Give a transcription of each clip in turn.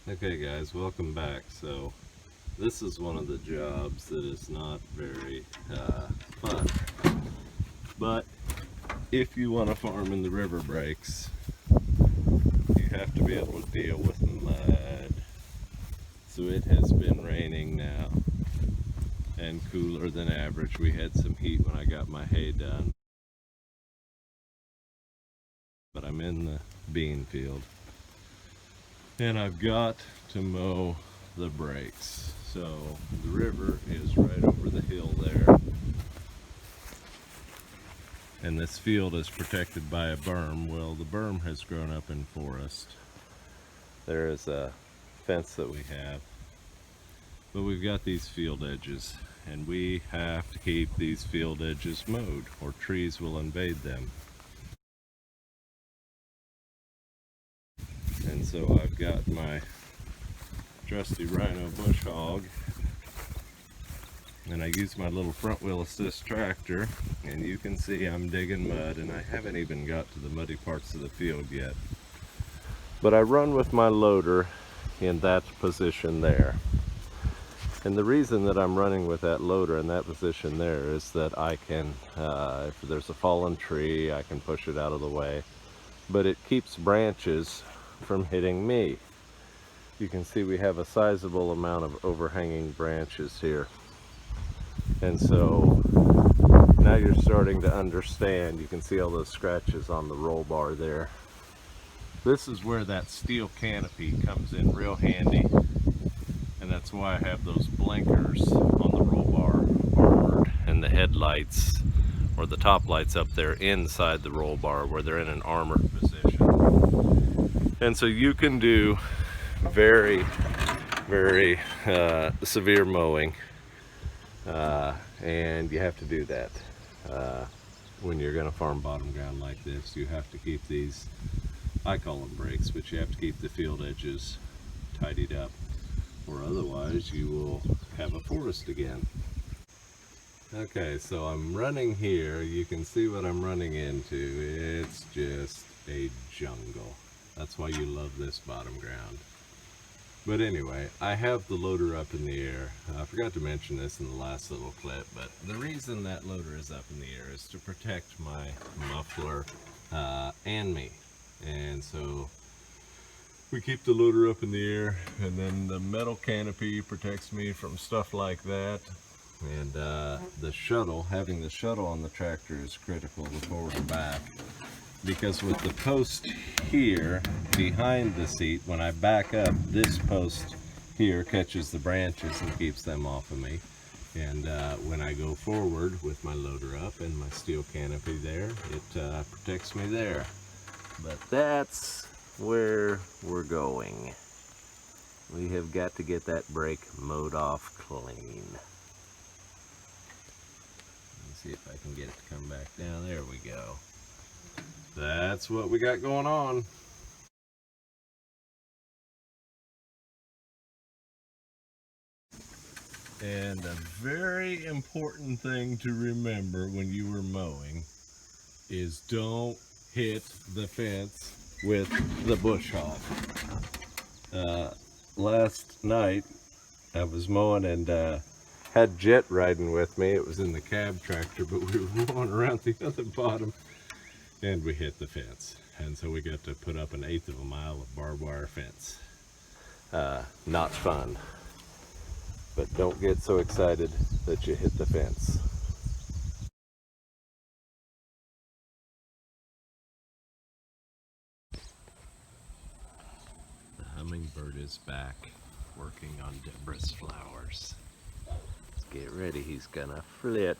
Okay guys, welcome back. So this is one of the jobs that is not very fun, but if you want to farm in the river breaks, you have to be able to deal with mud. So it has been raining now and cooler than average. We had some heat when I got my hay done, but I'm in the bean field and I've got to mow the breaks. So the river is right over the hill there, and this field is protected by a berm. Well, the berm has grown up in forest. There is a fence that we have, but we've got these field edges, and we have to keep these field edges mowed or trees will invade them. And so I've got my trusty Rhino bush hog, and I use my little front wheel assist tractor, and you can see I'm digging mud, and I haven't even got to the muddy parts of the field yet. But I run with my loader in that position there. And the reason that I'm running with that loader in that position there is that I can, if there's a fallen tree, I can push it out of the way. But it keeps branches from hitting me. You can see we have a sizable amount of overhanging branches here. And so now you're starting to understand. You can see all those scratches on the roll bar there. This is where that steel canopy comes in real handy. And that's why I have those blinkers on the roll bar armored, and the headlights or the top lights up there inside the roll bar where they're in an armored position. And so you can do very severe mowing, and you have to do that when you're going to farm bottom ground like this. You have to keep these, I call them breaks, but you have to keep the field edges tidied up, or otherwise you will have a forest again. Okay, so I'm running here. You can see what I'm running into. It's just a jungle. That's why you love this bottom ground. But anyway, I have the loader up in the air. I forgot to mention this in the last little clip, but the reason that loader is up in the air is to protect my muffler and me. And so we keep the loader up in the air, and then the metal canopy protects me from stuff like that. And the shuttle, having the shuttle on the tractor is critical, the forward and back, because with the post here behind the seat, when I back up, this post here catches the branches and keeps them off of me. And when I go forward with my loader up and my steel canopy there, it protects me there. But that's where we're going. We have got to get that brake mowed off clean. Let's see if I can get it to come back down. There we go. That's what we got going on. And a very important thing to remember when you were mowing is don't hit the fence with the bush hog. Last night I was mowing and had Jet riding with me. It was in the cab tractor, but we were mowing around the other bottom and we hit the fence. And so we got to put up 1/8 of a mile of barbed wire fence. Not fun, but don't get so excited that you hit the fence. The hummingbird is back working on Deborah's flowers. Let's get ready, he's gonna flit.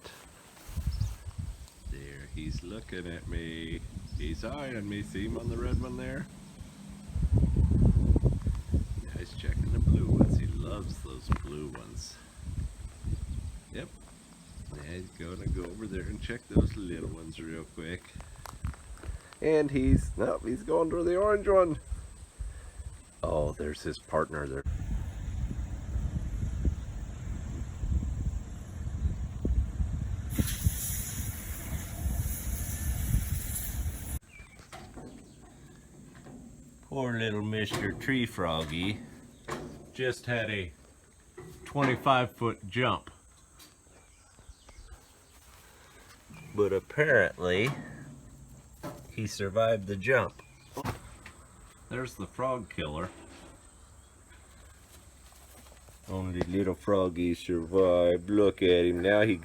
There, he's looking at me. He's eyeing me. See him on the red one there? Now he's checking the blue ones. He loves those blue ones. Yep. Now he's gonna go over there and check those little ones real quick. And he's going to the orange one. Oh, there's his partner there. Poor little Mr. Tree Froggy. just had a 25-foot jump. But apparently, he survived the jump. There's the frog killer. Only little froggy survived. Look at him. Now he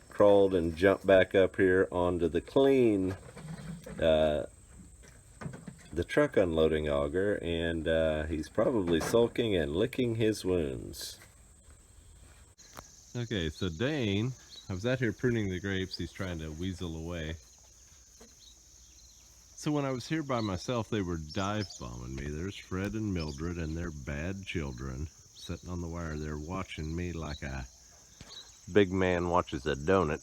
crawled and jumped back up here onto the clean, the truck unloading auger, and he's probably sulking and licking his wounds. Okay, so Dane, I was out here pruning the grapes. He's trying to weasel away. So when I was here by myself, they were dive bombing me. There's Fred and Mildred and their bad children sitting on the wire there watching me like a big man watches a donut.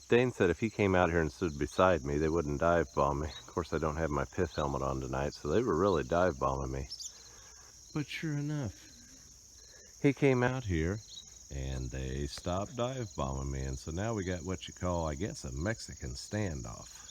Dane said if he came out here and stood beside me, they wouldn't dive bomb me. Of course, I don't have my pith helmet on tonight, so they were really dive bombing me. But sure enough, he came out here and they stopped dive bombing me, and so now we got what you call, I guess, a Mexican standoff.